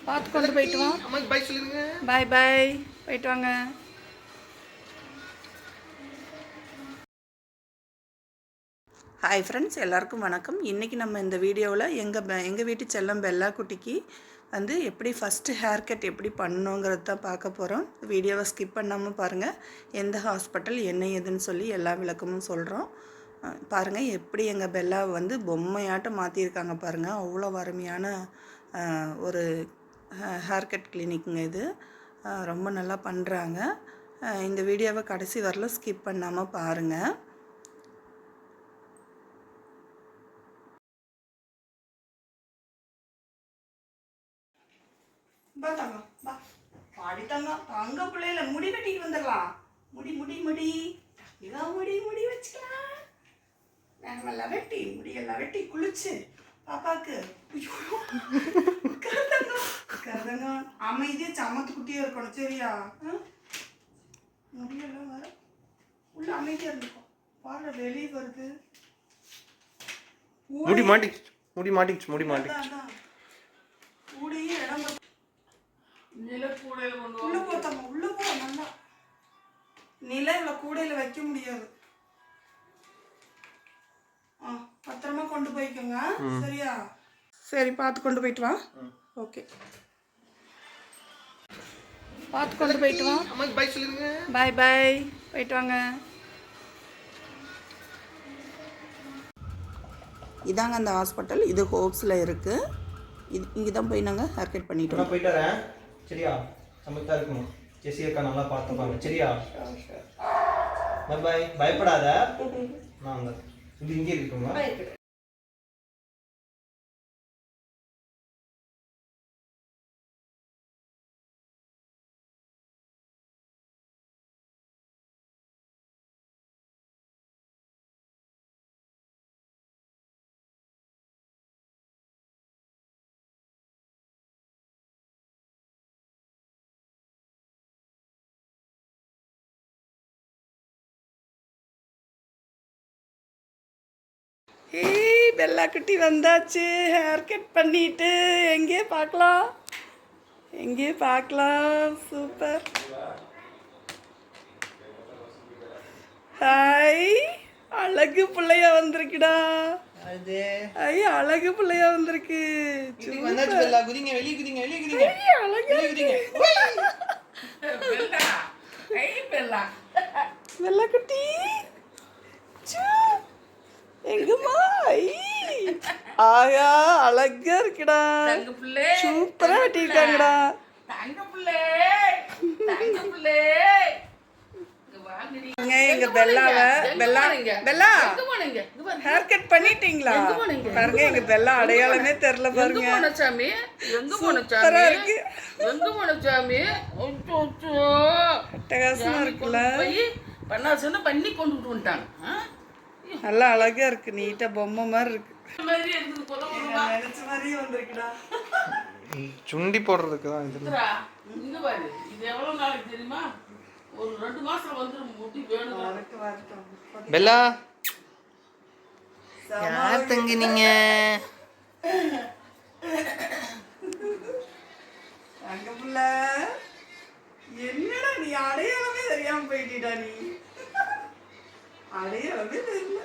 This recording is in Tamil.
பார்த்து கொண்டு போயிட்டு வா. அம்மாக்கு பை சொல்லுங்க. பாய் பாய், போயிட்டு வாங்க. ஹாய் ஃப்ரெண்ட்ஸ், எல்லாருக்கும் வணக்கம். இன்றைக்கி நம்ம இந்த வீடியோவில் எங்கள் வீட்டு செல்லம் பெல்லா குட்டிக்கு வந்து எப்படி ஃபஸ்ட்டு ஹேர் கட் எப்படி பண்ணணுங்கிறது தான் பார்க்க போகிறோம். வீடியோவை ஸ்கிப் பண்ணாமல் பாருங்கள். எந்த ஹாஸ்பிட்டல் என்ன ஏதுன்னு சொல்லி எல்லா விளக்கமும் சொல்கிறோம். பாருங்கள் எப்படி எங்கள் பெல்லாவை வந்து பொம்மையாட்டம் மாற்றிருக்காங்க பாருங்கள். அவ்வளோ அருமையான ஒரு ஹேர் கட் கிளினிக்குங்க இது. ரொம்ப நல்லா பண்ணுறாங்க. இந்த வீடியோவை கடைசி வரலும் ஸ்கிப் பண்ணாமல் பாருங்கள். பா தங்கம், பா பாடி தங்கம். தங்க பிள்ளையில முடி வெட்டிட்டு வந்துடலாம். முடி முடி முடி இதான் முடி முடி வச்சுக்கலாம். நாங்கெல்லாம் வெட்டி முடியெல்லாம் வெட்டி குளிச்சு பாப்பாக்கு கருதங்க அமைதியா சமத்து குட்டியே இருக்கணும். சரியா? முடியெல்லாம் வர உள்ள அமைதியா இருந்துக்கும். பாரு வெளியே வருது. முடி மாட்டிச்சு கூடையே இடம் உள்ள போத்தாம உள்ள போ. நல்லா நில இவ்வளோ கூடையில வைக்க முடியாது. பத்திரமா கொண்டு போய்க்கோங்க. சரியா? சரி, பார்த்து கொண்டு போயிட்டு வா. ஓகே, பார்த்து கொண்டு போயிட்டு வா. அம்மாக்கு பை சொல்லுங்க. பாய் பாய், போயிட்டு வாங்க. இதாங்க அந்த ஹாஸ்பிட்டல். இது ஹோப்ஸில் இருக்குது. இங்கே தான் போய் நாங்கள் ஹேர் கட் பண்ணிட்டோம். போயிட்டு வரேன். சரியா? சமத்தா இருக்கணும். ஜெசி அக்கா நல்லா பார்த்துப்பாங்க. சரியா? பாய். பயப்படாத. நான் அந்த இது இங்கே இருக்குங்க. ஏய், பெல்லா குட்டி வந்தாச்சு. ஹேர் கட் பண்ணிட்டு எங்கே பார்க்கலாம். சூப்பர். ஹாய், அழகு பிள்ளையா வந்திருக்குடா. ஐயா, அழகு பிள்ளையா வந்திருக்கு. பெல்லா குட்டி எங்கம்மா? ஆயா, அழகா இருக்குடா. சூப்பரா வெட்டிருக்காங்கடா. எங்க பெல்லா ஹேர் கட் பண்ணிட்டீங்களா? பாருங்க, எங்க பெல்லா அடையாளமே தெரியல பாருங்க. சூப்பரா இருக்கு. அட்டகாசமா இருக்குல்ல. பண்ணி கொண்டு வந்துட்டாங்க. நல்லா அழகா இருக்கு. நீட்டா பொம்மை மாதிரி இருக்கு. சுண்டி போடுறதுக்கு தான் இது. இங்க பாரு, இது எவ்வளவு நாளைக்கு தெரியுமா? ஒரு 2 மாசம் வந்துரும். முடி வேணும். பெல்லா, யார் தங்கி நீங்க? அங்க புள்ள, என்னடா நீ அடையாளமே தெரியாம போயிட்டா. நீ அடையாளமே தெரியல.